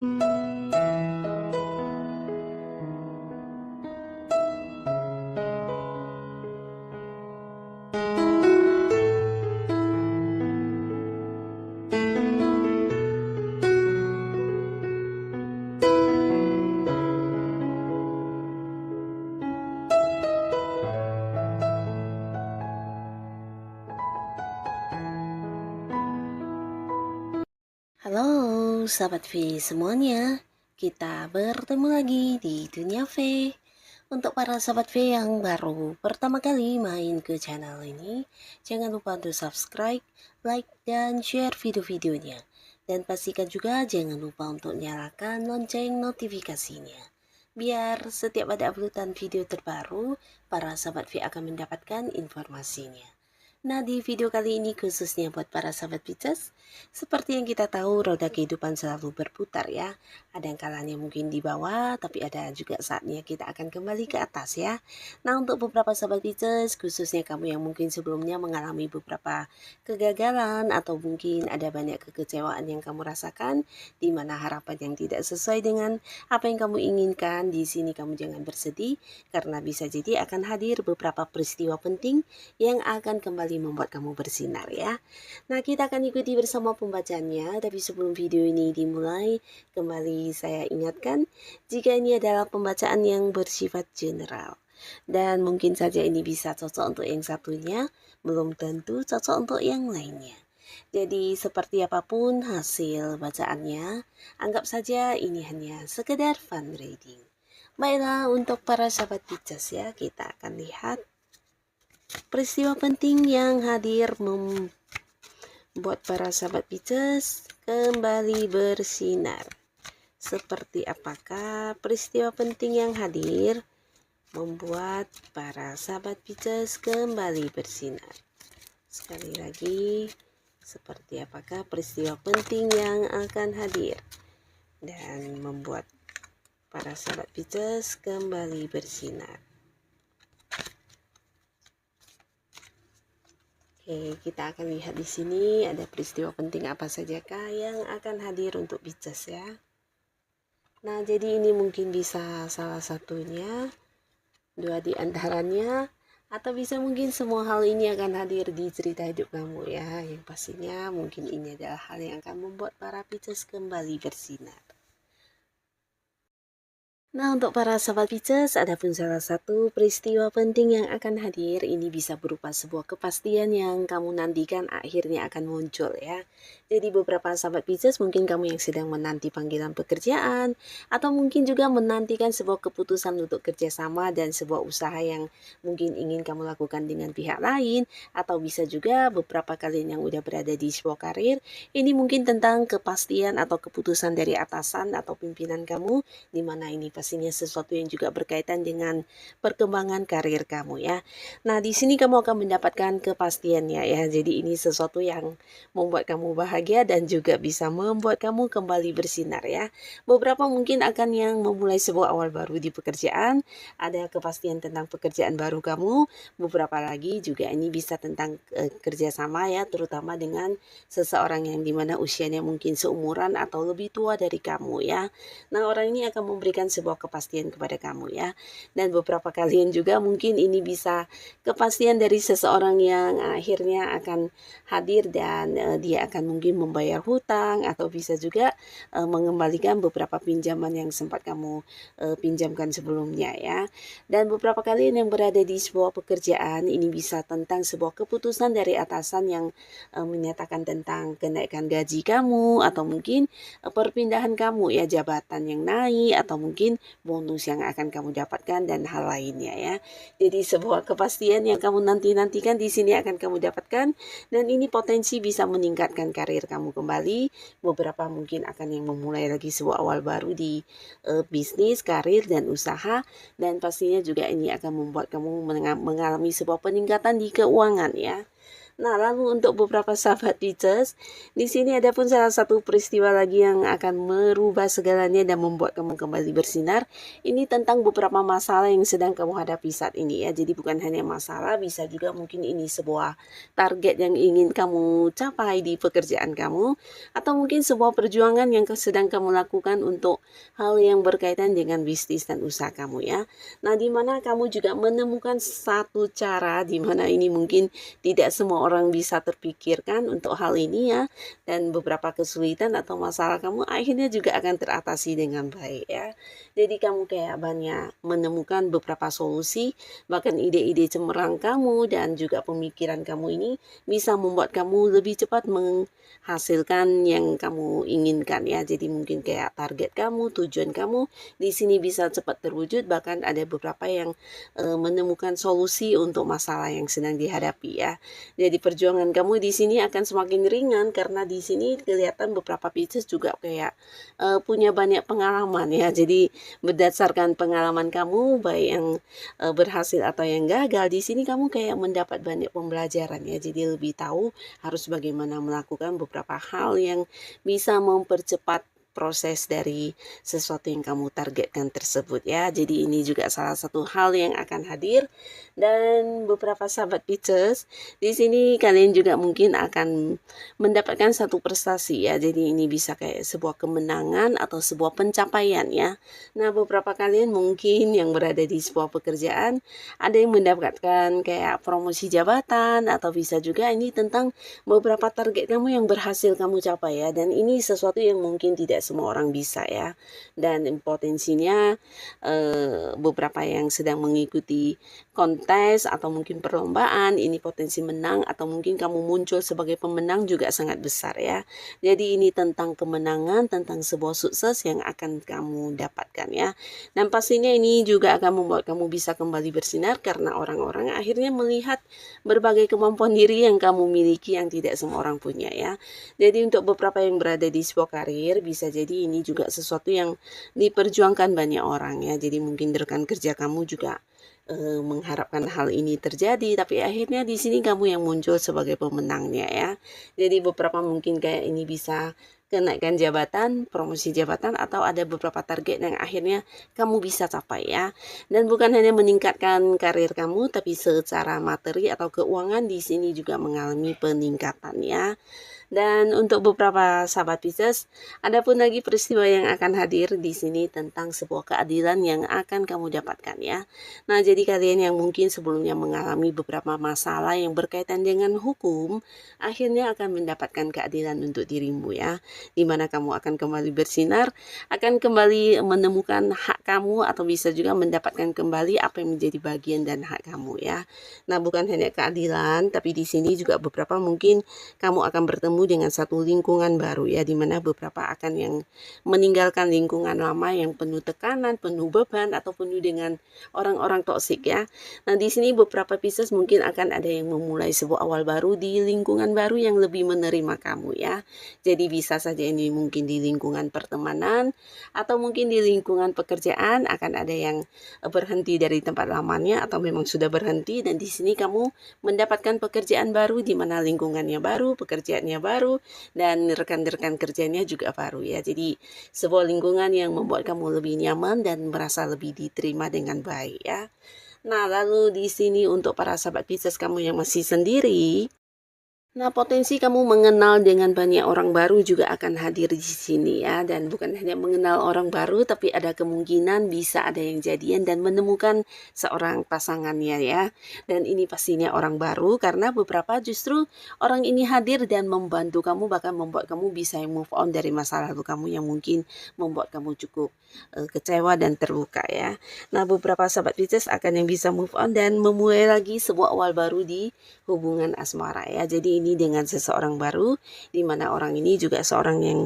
Halo sahabat V semuanya, kita bertemu lagi di Dunia V. Untuk para sahabat V yang baru pertama kali main ke channel ini, jangan lupa untuk subscribe, like, dan share video-videonya. Dan pastikan juga jangan lupa untuk nyalakan lonceng notifikasinya. Biar setiap ada uploadan video terbaru, para sahabat V akan mendapatkan informasinya. Nah, di video kali ini khususnya buat para sahabat Pisces, seperti yang kita tahu roda kehidupan selalu berputar ya. Ada yang kalanya mungkin di bawah, tapi ada juga saatnya kita akan kembali ke atas ya. Nah, untuk beberapa sahabat Pisces, khususnya kamu yang mungkin sebelumnya mengalami beberapa kegagalan atau mungkin ada banyak kekecewaan yang kamu rasakan, di mana harapan yang tidak sesuai dengan apa yang kamu inginkan, di sini kamu jangan bersedih, karena bisa jadi akan hadir beberapa peristiwa penting yang akan kembali membuat kamu bersinar ya. Nah, kita akan ikuti bersama pembacaannya, tapi sebelum video ini dimulai, kembali saya ingatkan jika ini adalah pembacaan yang bersifat general. Dan mungkin saja ini bisa cocok untuk yang satunya, belum tentu cocok untuk yang lainnya. Jadi seperti apapun hasil bacaannya, anggap saja ini hanya sekedar fun reading. Baiklah, untuk para sahabat Pisces ya, kita akan lihat peristiwa penting yang hadir membuat para sahabat Pisces kembali bersinar. Seperti apakah peristiwa penting yang hadir membuat para sahabat Pisces kembali bersinar? Sekali lagi, seperti apakah peristiwa penting yang akan hadir dan membuat para sahabat Pisces kembali bersinar? Oke, kita akan lihat di sini ada peristiwa penting apa sajakah yang akan hadir untuk Pisces ya. Nah, jadi ini mungkin bisa salah satunya, dua di antaranya, atau bisa mungkin semua hal ini akan hadir di cerita hidup kamu ya. Yang pastinya mungkin ini adalah hal yang akan membuat para Pisces kembali bersinar. Nah, untuk para sahabat Pisces, ada pun salah satu peristiwa penting yang akan hadir, ini bisa berupa sebuah kepastian yang kamu nantikan akhirnya akan muncul ya. Jadi beberapa sahabat Pisces mungkin kamu yang sedang menanti panggilan pekerjaan, atau mungkin juga menantikan sebuah keputusan untuk kerjasama dan sebuah usaha yang mungkin ingin kamu lakukan dengan pihak lain, atau bisa juga beberapa kalian yang udah berada di sebuah karir, ini mungkin tentang kepastian atau keputusan dari atasan atau pimpinan kamu, di mana ini pastinya sesuatu yang juga berkaitan dengan perkembangan karir kamu ya. Nah, di sini kamu akan mendapatkan kepastiannya ya. Jadi ini sesuatu yang membuat kamu bahagia dan juga bisa membuat kamu kembali bersinar ya. Beberapa mungkin akan yang memulai sebuah awal baru di pekerjaan, ada kepastian tentang pekerjaan baru kamu. Beberapa lagi juga ini bisa tentang kerjasama ya, terutama dengan seseorang yang dimana usianya mungkin seumuran atau lebih tua dari kamu ya. Nah, orang ini akan memberikan sebuah kepastian kepada kamu ya. Dan beberapa kalian juga mungkin ini bisa kepastian dari seseorang yang akhirnya akan hadir dan dia akan mungkin membayar hutang, atau bisa juga mengembalikan beberapa pinjaman yang sempat kamu pinjamkan sebelumnya ya. Dan beberapa kalian yang berada di sebuah pekerjaan, ini bisa tentang sebuah keputusan dari atasan yang menyatakan tentang kenaikan gaji kamu, atau mungkin perpindahan kamu ya, jabatan yang naik, atau mungkin bonus yang akan kamu dapatkan dan hal lainnya ya. Jadi sebuah kepastian yang kamu nantikan di sini akan kamu dapatkan, dan ini potensi bisa meningkatkan karir kamu kembali. Beberapa mungkin akan yang memulai lagi sebuah awal baru di bisnis, karir, dan usaha, dan pastinya juga ini akan membuat kamu mengalami sebuah peningkatan di keuangan ya. Nah, lalu untuk beberapa sahabat Pisces, di sini ada pun salah satu peristiwa lagi yang akan merubah segalanya dan membuat kamu kembali bersinar. Ini tentang beberapa masalah yang sedang kamu hadapi saat ini ya. Jadi bukan hanya masalah, bisa juga mungkin ini sebuah target yang ingin kamu capai di pekerjaan kamu, atau mungkin sebuah perjuangan yang sedang kamu lakukan untuk hal yang berkaitan dengan bisnis dan usaha kamu ya. Nah, di mana kamu juga menemukan satu cara di mana ini mungkin tidak semua orang bisa terpikirkan untuk hal ini ya, dan beberapa kesulitan atau masalah kamu akhirnya juga akan teratasi dengan baik ya. Jadi kamu kayak banyak menemukan beberapa solusi, bahkan ide-ide cemerlang kamu dan juga pemikiran kamu ini bisa membuat kamu lebih cepat menghasilkan yang kamu inginkan ya. Jadi mungkin kayak target kamu, tujuan kamu di sini bisa cepat terwujud, bahkan ada beberapa yang menemukan solusi untuk masalah yang sedang dihadapi ya. Jadi perjuangan kamu di sini akan semakin ringan karena di sini kelihatan beberapa Pisces juga kayak punya banyak pengalaman ya. Jadi berdasarkan pengalaman kamu baik yang berhasil atau yang gagal, di sini kamu kayak mendapat banyak pembelajaran ya. Jadi lebih tahu harus bagaimana melakukan beberapa hal yang bisa mempercepat proses dari sesuatu yang kamu targetkan tersebut ya. Jadi ini juga salah satu hal yang akan hadir. Dan beberapa sahabat Pisces, di sini kalian juga mungkin akan mendapatkan satu prestasi ya. Jadi ini bisa kayak sebuah kemenangan atau sebuah pencapaian ya. Nah, beberapa kalian mungkin yang berada di sebuah pekerjaan ada yang mendapatkan kayak promosi jabatan, atau bisa juga ini tentang beberapa target kamu yang berhasil kamu capai ya. Dan ini sesuatu yang mungkin tidak semua orang bisa ya. Dan potensinya beberapa yang sedang mengikuti kontes atau mungkin perlombaan, ini potensi menang atau mungkin kamu muncul sebagai pemenang juga sangat besar ya. Jadi ini tentang kemenangan, tentang sebuah sukses yang akan kamu dapatkan ya. Dan pastinya ini juga akan membuat kamu bisa kembali bersinar karena orang-orang akhirnya melihat berbagai kemampuan diri yang kamu miliki yang tidak semua orang punya ya. Jadi untuk beberapa yang berada di sebuah karir, bisa jadi ini juga sesuatu yang diperjuangkan banyak orang ya. Jadi mungkin rekan kerja kamu juga mengharapkan hal ini terjadi, tapi akhirnya di sini kamu yang muncul sebagai pemenangnya ya. Jadi beberapa mungkin kayak ini bisa kenaikan jabatan, promosi jabatan, atau ada beberapa target yang akhirnya kamu bisa capai ya. Dan bukan hanya meningkatkan karir kamu, tapi secara materi atau keuangan di sini juga mengalami peningkatan ya. Dan untuk beberapa sahabat Pisces, ada pun lagi peristiwa yang akan hadir di sini tentang sebuah keadilan yang akan kamu dapatkan ya. Nah, jadi kalian yang mungkin sebelumnya mengalami beberapa masalah yang berkaitan dengan hukum, akhirnya akan mendapatkan keadilan untuk dirimu ya. Di mana kamu akan kembali bersinar, akan kembali menemukan hak kamu, atau bisa juga mendapatkan kembali apa yang menjadi bagian dan hak kamu ya. Nah, bukan hanya keadilan, tapi di sini juga beberapa mungkin kamu akan bertemu dengan satu lingkungan baru ya, dimana beberapa akan yang meninggalkan lingkungan lama yang penuh tekanan, penuh beban, atau penuh dengan orang-orang toksik ya. Nah, di sini beberapa Pisces mungkin akan ada yang memulai sebuah awal baru di lingkungan baru yang lebih menerima kamu ya. Jadi bisa saja ini mungkin di lingkungan pertemanan, atau mungkin di lingkungan pekerjaan akan ada yang berhenti dari tempat lamanya atau memang sudah berhenti, dan di sini kamu mendapatkan pekerjaan baru di mana lingkungannya baru, pekerjaannya baru, dan rekan-rekan kerjanya juga baru ya. Jadi sebuah lingkungan yang membuat kamu lebih nyaman dan merasa lebih diterima dengan baik ya. Nah, lalu di sini untuk para sahabat Pisces kamu yang masih sendiri, nah, potensi kamu mengenal dengan banyak orang baru juga akan hadir di sini ya. Dan bukan hanya mengenal orang baru, tapi ada kemungkinan bisa ada yang jadian dan menemukan seorang pasangannya ya. Dan ini pastinya orang baru karena beberapa justru orang ini hadir dan membantu kamu, bahkan membuat kamu bisa move on dari masa lalu kamu yang mungkin membuat kamu cukup kecewa dan terluka ya. Nah, beberapa sahabat Pisces akan yang bisa move on dan memulai lagi sebuah awal baru di hubungan asmara ya. Jadi ini dengan seseorang baru, di mana orang ini juga seorang yang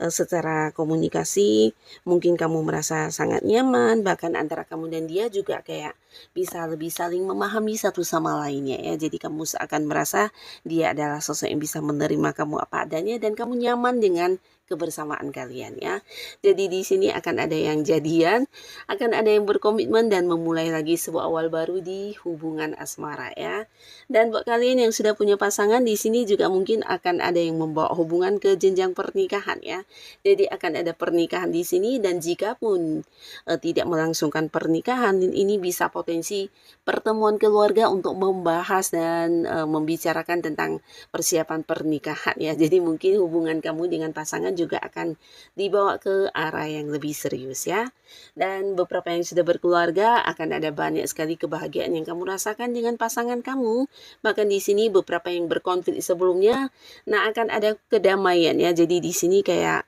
secara komunikasi mungkin kamu merasa sangat nyaman, bahkan antara kamu dan dia juga kayak bisa lebih saling memahami satu sama lainnya ya. Jadi kamu akan merasa dia adalah sosok yang bisa menerima kamu apa adanya dan kamu nyaman dengan kebersamaan kalian ya. Jadi di sini akan ada yang jadian, akan ada yang berkomitmen dan memulai lagi sebuah awal baru di hubungan asmara ya. Dan buat kalian yang sudah punya pasangan di sini juga mungkin akan ada yang membawa hubungan ke jenjang pernikahan ya. Jadi akan ada pernikahan di sini dan jika pun tidak melangsungkan pernikahan, ini bisa potensi pertemuan keluarga untuk membahas dan membicarakan tentang persiapan pernikahan ya. Jadi mungkin hubungan kamu dengan pasangan juga akan dibawa ke arah yang lebih serius ya. Dan beberapa yang sudah berkeluarga akan ada banyak sekali kebahagiaan yang kamu rasakan dengan pasangan kamu. Bahkan di sini beberapa yang berkonflik sebelumnya, nah akan ada kedamaian ya. Jadi di sini kayak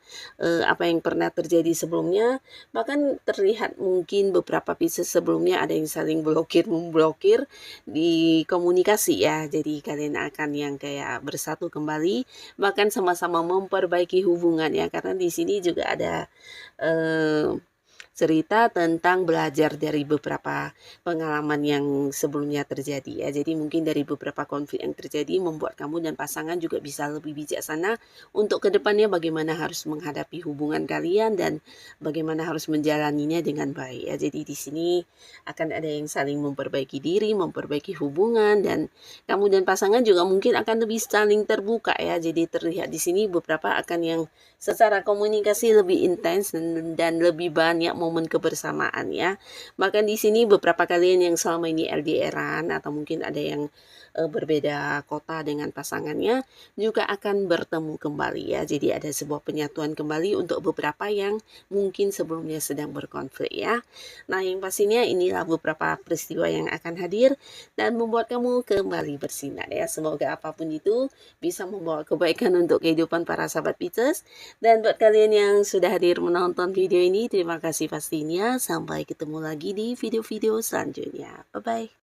apa yang pernah terjadi sebelumnya, bahkan terlihat mungkin beberapa pieces sebelumnya ada yang saling memblokir di komunikasi ya. Jadi kalian akan yang kayak bersatu kembali, bahkan sama-sama memperbaiki hubungan ya. Karena di sini juga ada cerita tentang belajar dari beberapa pengalaman yang sebelumnya terjadi ya. Jadi mungkin dari beberapa konflik yang terjadi membuat kamu dan pasangan juga bisa lebih bijaksana untuk kedepannya bagaimana harus menghadapi hubungan kalian dan bagaimana harus menjalaninya dengan baik ya. Jadi di sini akan ada yang saling memperbaiki diri, memperbaiki hubungan dan kamu dan pasangan juga mungkin akan lebih saling terbuka ya. Jadi terlihat di sini beberapa akan yang secara komunikasi lebih intens dan lebih banyak momen kebersamaan ya. Bahkan di sini beberapa kalian yang selama ini LDR-an atau mungkin ada yang berbeda kota dengan pasangannya juga akan bertemu kembali ya. Jadi ada sebuah penyatuan kembali untuk beberapa yang mungkin sebelumnya sedang berkonflik ya. Nah, yang pastinya inilah beberapa peristiwa yang akan hadir dan membuat kamu kembali bersinar ya. Semoga apapun itu bisa membawa kebaikan untuk kehidupan para sahabat Pisces. Dan buat kalian yang sudah hadir menonton video ini, terima kasih pastinya. Sampai ketemu lagi di video-video selanjutnya. Bye-bye.